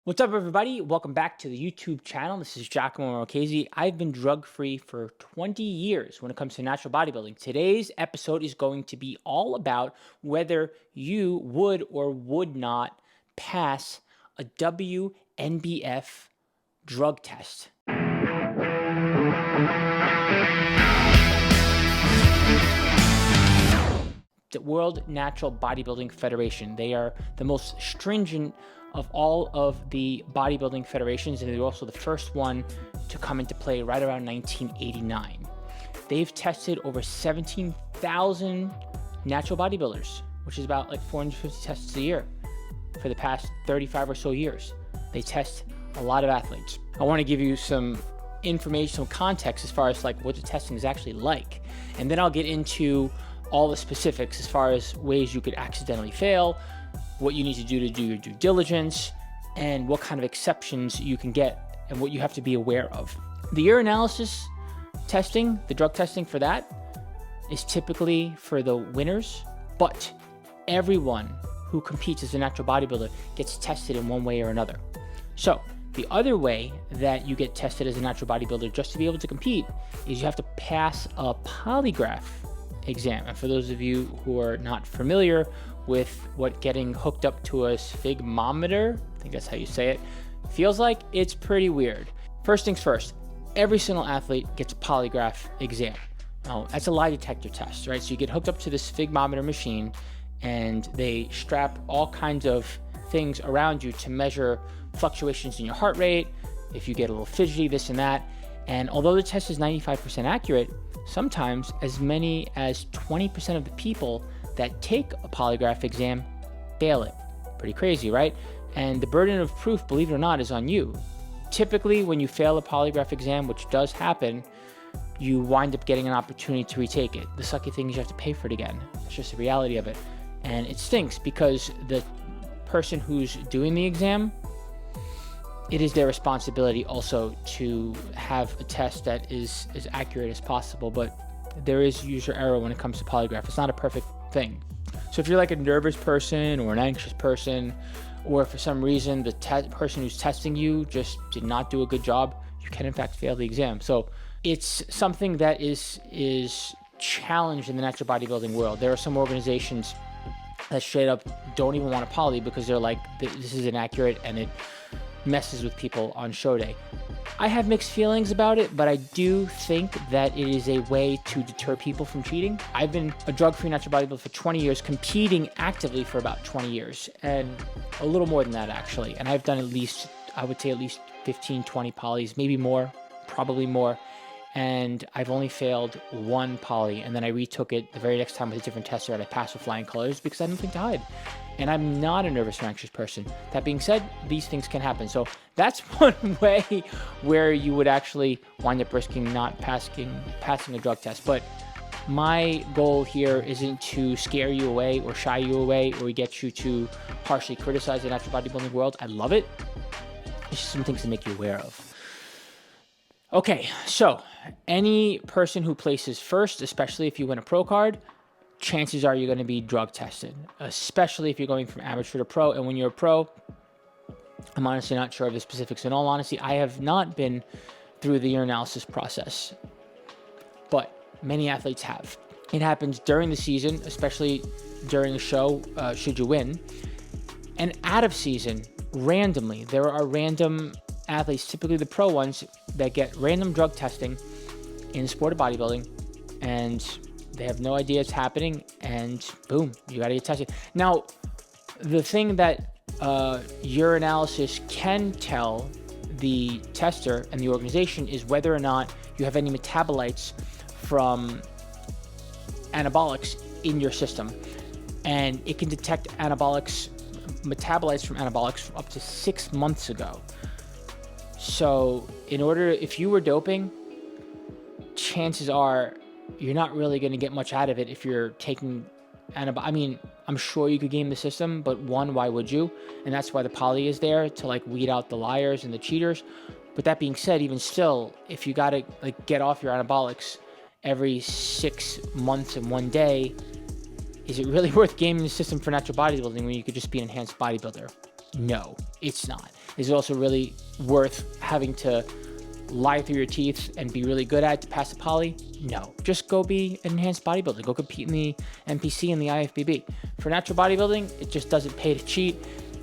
What's up, everybody? Welcome back to the YouTube channel. This is Giacomo Marchese. I've been drug-free for 20 years when it comes to natural bodybuilding. Today's episode is going to be all about whether you would or would not pass a WNBF drug test. The World Natural Bodybuilding Federation. They are the most stringent of all of the bodybuilding federations, and they're also the first one to come into play right around 1989. They've tested over 17,000 natural bodybuilders, which is about like 450 tests a year for the past 35 or so years. They test a lot of athletes. I want to give you some information, some context as far as like what the testing is actually like, and then I'll get into all the specifics as far as ways you could accidentally fail, what you need to do your due diligence, and what kind of exceptions you can get and what you have to be aware of. The urinalysis testing, the drug testing for that, is typically for the winners, but everyone who competes as a natural bodybuilder gets tested in one way or another. So the other way that you get tested as a natural bodybuilder just to be able to compete is you have to pass a polygraph exam. And for those of you who are not familiar with what getting hooked up to a sphygmometer, I think that's how you say it, feels like, it's pretty weird. First things first, every single athlete gets a polygraph exam. Now, that's a lie detector test, right? So you get hooked up to this sphygmometer machine and they strap all kinds of things around you to measure fluctuations in your heart rate, if you get a little fidgety, this and that. And although the test is 95% accurate, sometimes as many as 20% of the people that take a polygraph exam fail it. Pretty crazy, right? And the burden of proof, believe it or not, is on you. Typically, when you fail a polygraph exam, which does happen, you wind up getting an opportunity to retake it. The sucky thing is you have to pay for it again. It's just the reality of it. And it stinks because the person who's doing the exam, it is their responsibility also to have a test that is as accurate as possible, but there is user error when it comes to polygraph. It's not a perfect thing. So if you're like a nervous person or an anxious person, or for some reason the person who's testing you just did not do a good job, you can in fact fail the exam. So it's something that is challenged in the natural bodybuilding world. There are some organizations that straight up don't even want a poly because they're like, this is inaccurate and it messes with people on show day. I have mixed feelings about it, but I do think that it is a way to deter people from cheating. I've been a drug-free natural bodybuilder for 20 years, competing actively for about 20 years, and a little more than that actually. And I've done at least, I would say at least 15, 20 polys, maybe more, probably more. And I've only failed one poly, and then I retook it the very next time with a different tester and I passed with flying colors because I had nothing to hide. And I'm not a nervous or anxious person. That being said, these things can happen. So that's one way where you would actually wind up risking not passing a drug test. But my goal here isn't to scare you away or shy you away or get you to harshly criticize the natural bodybuilding world. I love it. It's just some things to make you aware of. Okay, so any person who places first, especially if you win a pro card, chances are you're going to be drug tested, especially if you're going from amateur to pro. And when you're a pro, I'm honestly not sure of the specifics. In all honesty, I have not been through the urinalysis process, but many athletes have. It happens during the season, especially during a show, should you win. And out of season, randomly, there are random athletes, typically the pro ones, that get random drug testing in the sport of bodybuilding, and they have no idea it's happening, and boom, you gotta get tested. Now, the thing that urinalysis can tell the tester and the organization is whether or not you have any metabolites from anabolics in your system, and it can detect metabolites from anabolics up to 6 months ago. So if you were doping, chances are you're not really going to get much out of it if you're taking I mean, I'm sure you could game the system, but one, why would you? And that's why the poly is there, to like weed out the liars and the cheaters. But that being said, even still, if you got to like get off your anabolics every 6 months and 1 day, is it really worth gaming the system for natural bodybuilding when you could just be an enhanced bodybuilder? No, it's not. Is it also really worth having to lie through your teeth and be really good at to pass the poly? No. Just go be an enhanced bodybuilder. Go compete in the NPC and the IFBB. For natural bodybuilding, it just doesn't pay to cheat,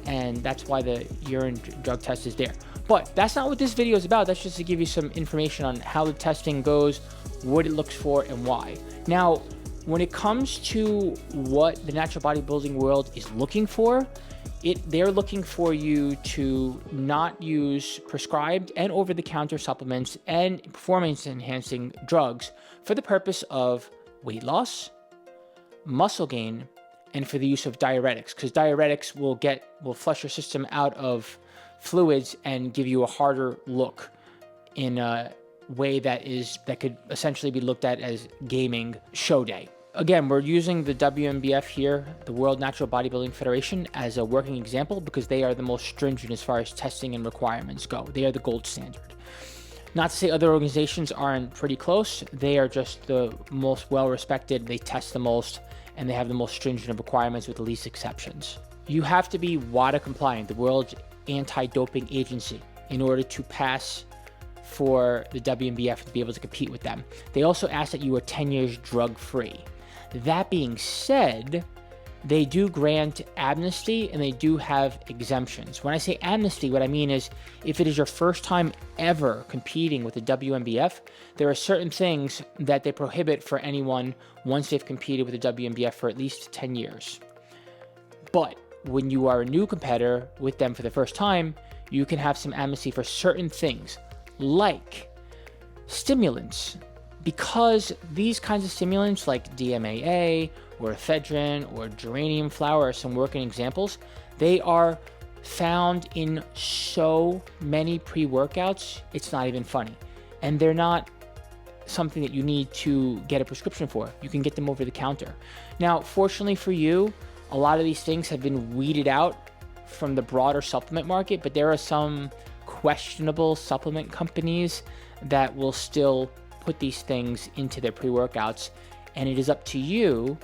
and that's why the urine drug test is there. But that's not what this video is about. That's just to give you some information on how the testing goes, what it looks for, and why. Now, when it comes to what the natural bodybuilding world is looking for, they're looking for you to not use prescribed and over-the-counter supplements and performance-enhancing drugs for the purpose of weight loss, muscle gain, and for the use of diuretics, because diuretics will flush your system out of fluids and give you a harder look in a way that could essentially be looked at as gaming show day. Again, we're using the WNBF here, the World Natural Bodybuilding Federation, as a working example because they are the most stringent as far as testing and requirements go. They are the gold standard. Not to say other organizations aren't pretty close. They are just the most well-respected. They test the most, and they have the most stringent of requirements with the least exceptions. You have to be WADA compliant, the World Anti-Doping Agency, in order to pass for the WNBF to be able to compete with them. They also ask that you are 10 years drug-free. That being said, they do grant amnesty and they do have exemptions. When I say amnesty, what I mean is if it is your first time ever competing with the WNBF, there are certain things that they prohibit for anyone once they've competed with the WNBF for at least 10 years. But when you are a new competitor with them for the first time, you can have some amnesty for certain things, like stimulants. Because these kinds of stimulants like DMAA or ephedrine or geranium flower are some working examples, they are found in so many pre-workouts, it's not even funny. And they're not something that you need to get a prescription for. You can get them over the counter. Now, fortunately for you, a lot of these things have been weeded out from the broader supplement market, but there are some questionable supplement companies that will still put these things into their pre-workouts, and it is up to you,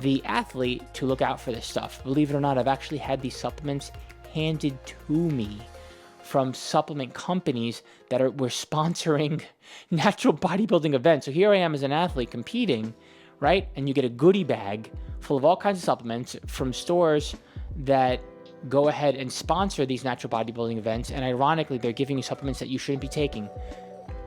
the athlete, to look out for this stuff. Believe it or not, I've actually had these supplements handed to me from supplement companies that were sponsoring natural bodybuilding events. So here I am as an athlete competing, right? And you get a goodie bag full of all kinds of supplements from stores that go ahead and sponsor these natural bodybuilding events, and ironically, they're giving you supplements that you shouldn't be taking.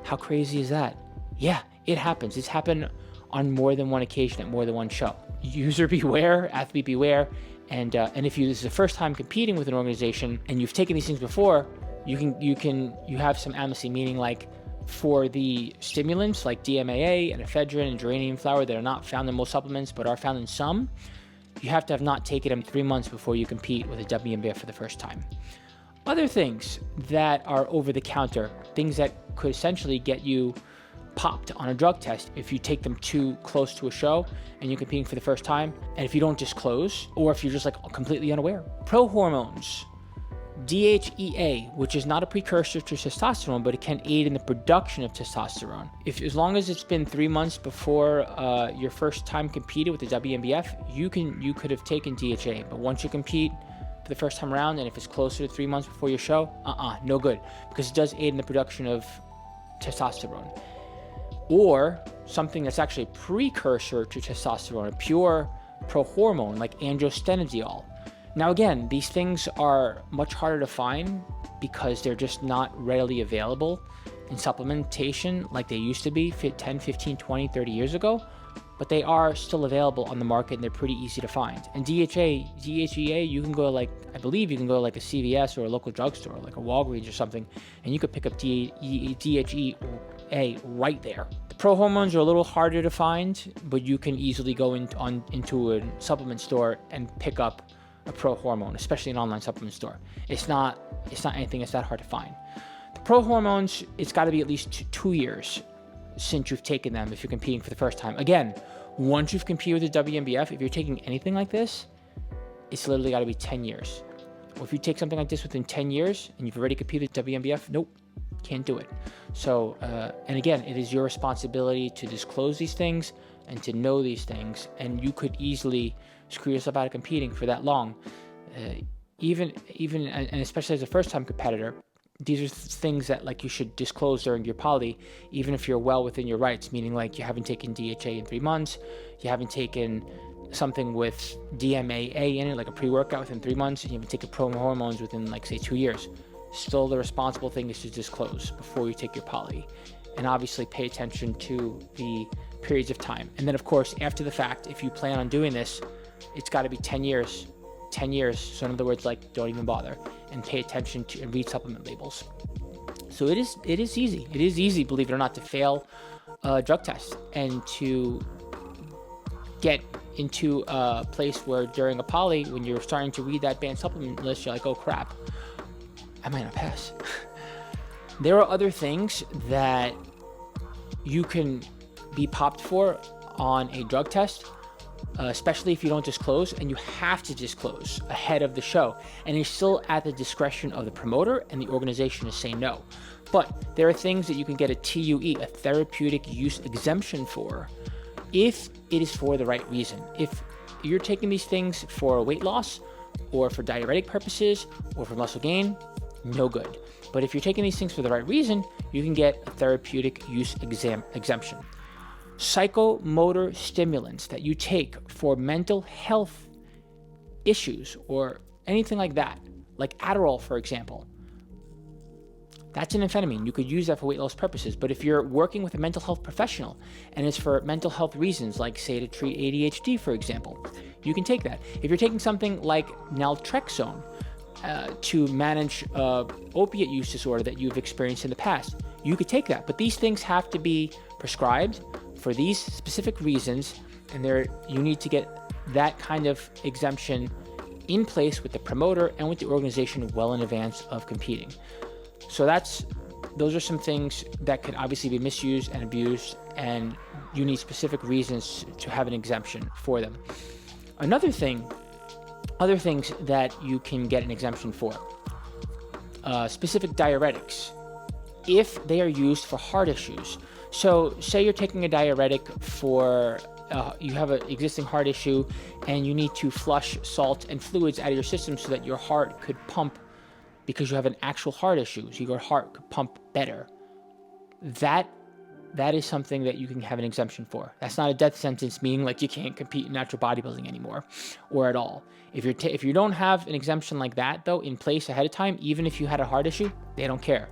How crazy is that? Yeah, it happens. It's happened on more than one occasion at more than one show. User beware, athlete beware, and if this is the first time competing with an organization and you've taken these things before, you have some amnesty, meaning like for the stimulants like DMAA and ephedrine and geranium flower that are not found in most supplements but are found in some, you have to have not taken them 3 months before you compete with a WNBF for the first time. Other things that are over the counter, things that could essentially get you popped on a drug test if you take them too close to a show and you're competing for the first time, and if you don't disclose, or if you're just like completely unaware. Prohormones, DHEA, which is not a precursor to testosterone, but it can aid in the production of testosterone. As long as it's been 3 months before your first time competed with the WNBF, you could have taken DHEA, but once you compete for the first time around, and if it's closer to 3 months before your show, no good, because it does aid in the production of testosterone. Or something that's actually a precursor to testosterone, a pure prohormone like androstenediol. Now again, these things are much harder to find because they're just not readily available in supplementation like they used to be 10, 15, 20, 30 years ago, but they are still available on the market and they're pretty easy to find. And DHEA, you can go I believe you can go like a CVS or a local drugstore, like a Walgreens or something, and you could pick up DHEA right there. The prohormones are a little harder to find, but you can easily go into a supplement store and pick up a prohormone, especially an online supplement store. It's not anything that's that hard to find. The prohormones, it's got to be at least 2 years since you've taken them if you're competing for the first time. Again, once you've competed with the WNBF, if you're taking anything like this, it's literally got to be 10 years. Or if you take something like this within 10 years and you've already competed with WNBF, nope, can't do it. So, and again, it is your responsibility to disclose these things and to know these things, and you could easily screw yourself out of competing for that long. and especially as a first-time competitor, these are things that like you should disclose during your poly, even if you're well within your rights, meaning like you haven't taken DHA in 3 months, you haven't taken something with DMAA in it, like a pre-workout within 3 months, and you haven't taken pro hormones within like say 2 years. Still, the responsible thing is to disclose before you take your poly, and obviously pay attention to the periods of time. And then of course, after the fact, if you plan on doing this, it's got to be 10 years. 10 years. So in other words, like, don't even bother, and pay attention to and read supplement labels. So it is easy. It is easy, believe it or not, to fail a drug test and to get into a place where during a poly, when you're starting to read that banned supplement list, you're like, oh crap, I might not pass. There are other things that you can be popped for on a drug test, especially if you don't disclose, and you have to disclose ahead of the show, and you're still at the discretion of the promoter and the organization to say no. But there are things that you can get a TUE, a therapeutic use exemption for, if it is for the right reason. If you're taking these things for weight loss or for diuretic purposes or for muscle gain, no good. But if you're taking these things for the right reason, you can get a therapeutic use exemption. Psychomotor stimulants that you take for mental health issues or anything like that, like Adderall, for example, that's an amphetamine. You could use that for weight loss purposes. But if you're working with a mental health professional and it's for mental health reasons, like say to treat ADHD, for example, you can take that. If you're taking something like naltrexone to manage opiate use disorder that you've experienced in the past, you could take that. But these things have to be prescribed for these specific reasons, and you need to get that kind of exemption in place with the promoter and with the organization well in advance of competing. So those are some things that could obviously be misused and abused, and you need specific reasons to have an exemption for them. Other things that you can get an exemption for, specific diuretics, if they are used for heart issues. So say you're taking a diuretic for, you have an existing heart issue and you need to flush salt and fluids out of your system so that your heart could pump, because you have an actual heart issue, so your heart could pump better. That is something that you can have an exemption for. That's not a death sentence, meaning like you can't compete in natural bodybuilding anymore or at all. If you don't have an exemption like that though in place ahead of time, even if you had a heart issue, they don't care.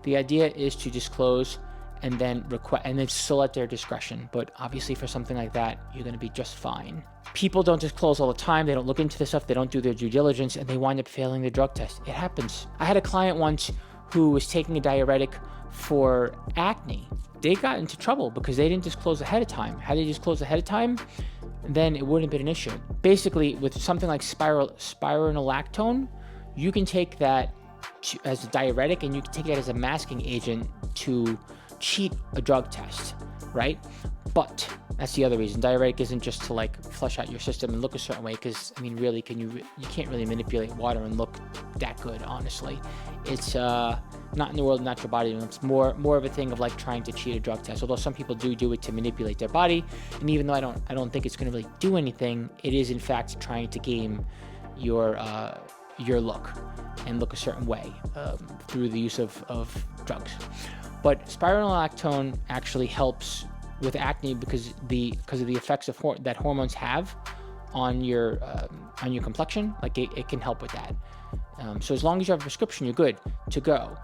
The idea is to disclose and then request, and it's still at their discretion. But obviously for something like that, you're going to be just fine. People don't disclose all the time. They don't look into this stuff. They don't do their due diligence, and they wind up failing the drug test. It happens. I had a client once who was taking a diuretic for acne. They got into trouble because they didn't disclose ahead of time. Had they disclosed ahead of time, then it wouldn't have been an issue. Basically, with something like spironolactone, you can take that as a diuretic, and you can take that as a masking agent to cheat a drug test, right? But that's the other reason. Diuretic isn't just to like flush out your system and look a certain way, because I mean, really, you can't really manipulate water and look that good, honestly. It's not in the world of natural bodybuilding. It's more of a thing of like trying to cheat a drug test. Although some people do it to manipulate their body, and even though I don't think it's going to really do anything, it is in fact trying to game your look and look a certain way through the use of drugs. But spironolactone actually helps with acne because of the effects that hormones have on your complexion. Like it can help with that. So as long as you have a prescription, you're good to go.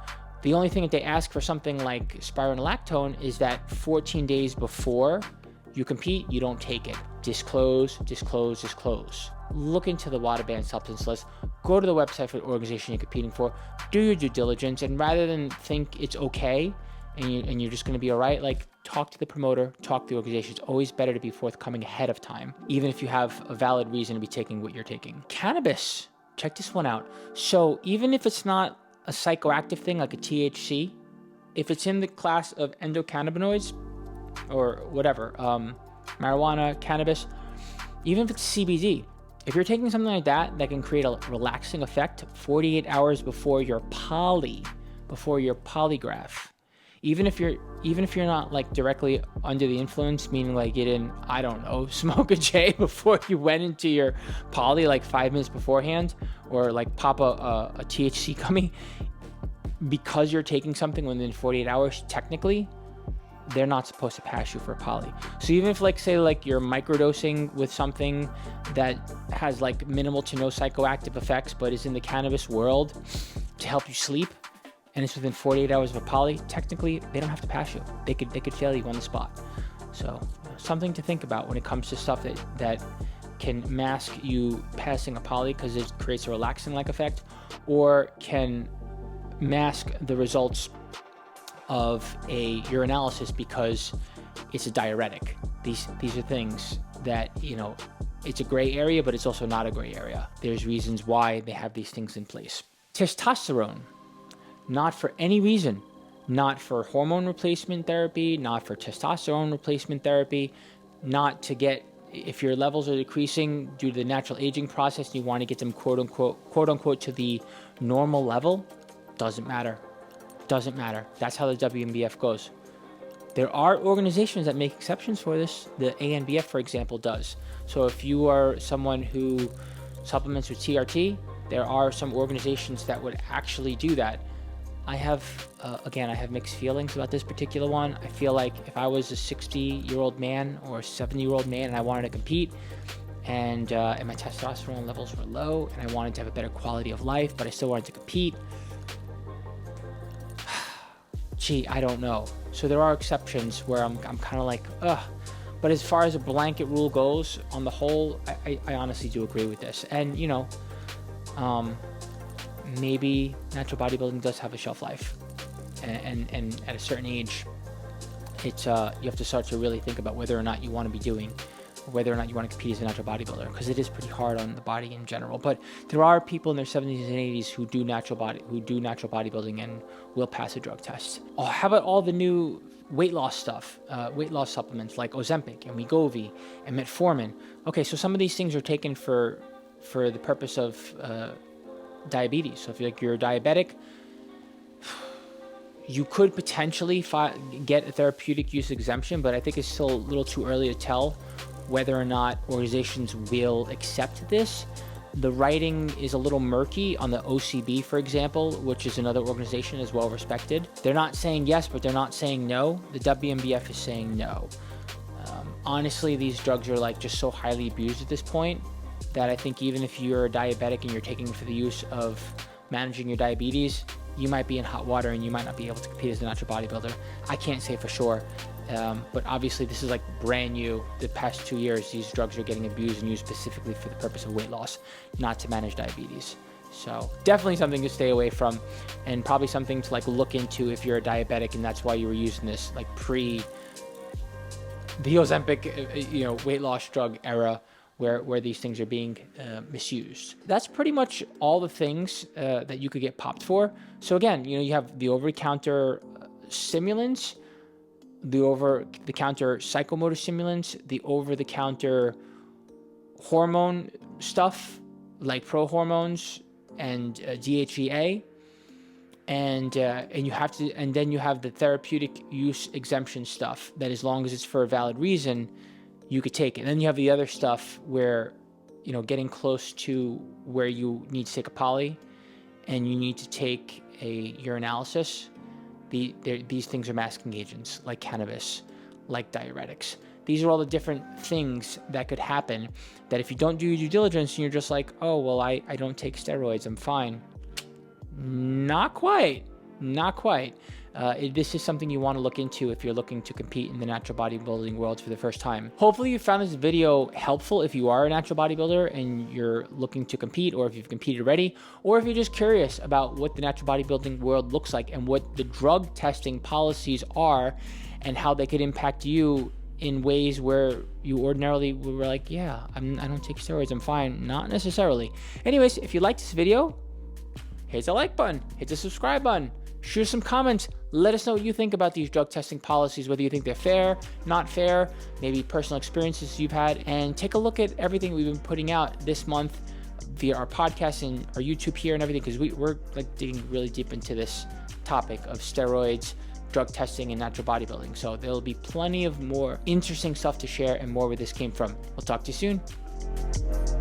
The only thing that they ask for something like spironolactone is that 14 days before you compete, you don't take it. Disclose. Look into the water ban substance list. Go to the website for the organization you're competing for. Do your due diligence, and rather than think it's okay and you're just going to be all right, like talk to the promoter, talk to the organization. It's always better to be forthcoming ahead of time, even if you have a valid reason to be taking what you're taking. Cannabis, check this one out. So even if it's not a psychoactive thing like a THC, if it's in the class of endocannabinoids or whatever, marijuana, cannabis, even if it's CBD, if you're taking something like that can create a relaxing effect 48 hours before your polygraph, even if you're not like directly under the influence, meaning like you didn't, I don't know, smoke a J before you went into your poly like 5 minutes beforehand, or like pop a THC gummy, because you're taking something within 48 hours, technically, they're not supposed to pass you for a poly. So even if like, say like you're microdosing with something that has like minimal to no psychoactive effects, but is in the cannabis world to help you sleep, and it's within 48 hours of a poly, technically they don't have to pass you. They could fail you on the spot. So something to think about when it comes to stuff that can mask you passing a poly because it creates a relaxing like effect, or can mask the results of a urinalysis because it's a diuretic. These are things that, you know, it's a gray area, but it's also not a gray area. There's reasons why they have these things in place. Testosterone, not for any reason, not for hormone replacement therapy, not for testosterone replacement therapy, not to get, if your levels are decreasing due to the natural aging process and you want to get them quote unquote to the normal level, doesn't matter. Doesn't matter. That's how the WNBF goes. There are organizations that make exceptions for this. The ANBF, for example, does. So if you are someone who supplements with TRT, there are some organizations that would actually do that. I have, again, I have mixed feelings about this particular one. I feel like if I was a 60-year-old man or a 70-year-old man and I wanted to compete, and my testosterone levels were low, and I wanted to have a better quality of life, but I still wanted to compete, gee, I don't know. So there are exceptions where I'm kind of like, ugh. But as far as a blanket rule goes, on the whole, I honestly do agree with this. And, you know, maybe natural bodybuilding does have a shelf life. And at a certain age, it's you have to start to really think about whether or not you want to be doing, whether or not you want to compete as a natural bodybuilder, because it is pretty hard on the body in general. But there are people in their 70s and 80s who do natural bodybuilding and will pass a drug test. Oh, how about all the new weight loss stuff, weight loss supplements like Ozempic and Wegovy and Metformin? Okay, so some of these things are taken for the purpose of diabetes. So if you're diabetic, you could potentially get a therapeutic use exemption, but I think it's still a little too early to tell whether or not organizations will accept this. The writing is a little murky on the OCB, for example, which is another organization as well respected. They're not saying yes, but they're not saying no. The WNBF is saying no. Honestly, these drugs are like just so highly abused at this point that I think even if you're a diabetic and you're taking for the use of managing your diabetes, you might be in hot water and you might not be able to compete as a natural bodybuilder. I can't say for sure. But obviously this is like brand new. The past 2 years, these drugs are getting abused and used specifically for the purpose of weight loss, not to manage diabetes. So definitely something to stay away from, and probably something to like look into if you're a diabetic and that's why you were using this like pre the Ozempic, weight loss drug era where these things are being misused. That's pretty much all the things that you could get popped for. So again, you have the over-the-counter stimulants, the over-the-counter psychomotor stimulants, the over-the-counter hormone stuff like pro-hormones and DHEA, and then you have the therapeutic use exemption stuff that, as long as it's for a valid reason, you could take it. And then you have the other stuff where, getting close to where you need to take a poly and you need to take a urinalysis. These things are masking agents like cannabis, like diuretics. These are all the different things that could happen that if you don't do your due diligence and you're just like, oh, well, I don't take steroids, I'm fine. Not quite. This is something you want to look into if you're looking to compete in the natural bodybuilding world for the first time. Hopefully you found this video helpful if you are a natural bodybuilder and you're looking to compete, or if you've competed already, or if you're just curious about what the natural bodybuilding world looks like and what the drug testing policies are and how they could impact you in ways where you ordinarily were like, yeah, I don't take steroids, I'm fine. Not necessarily. Anyways, if you liked this video, hit the like button, hit the subscribe button, shoot some comments. Let us know what you think about these drug testing policies, whether you think they're fair, not fair, maybe personal experiences you've had, and take a look at everything we've been putting out this month via our podcast and our YouTube here and everything, because we're like digging really deep into this topic of steroids, drug testing and natural bodybuilding. So there'll be plenty of more interesting stuff to share and more where this came from. We'll talk to you soon.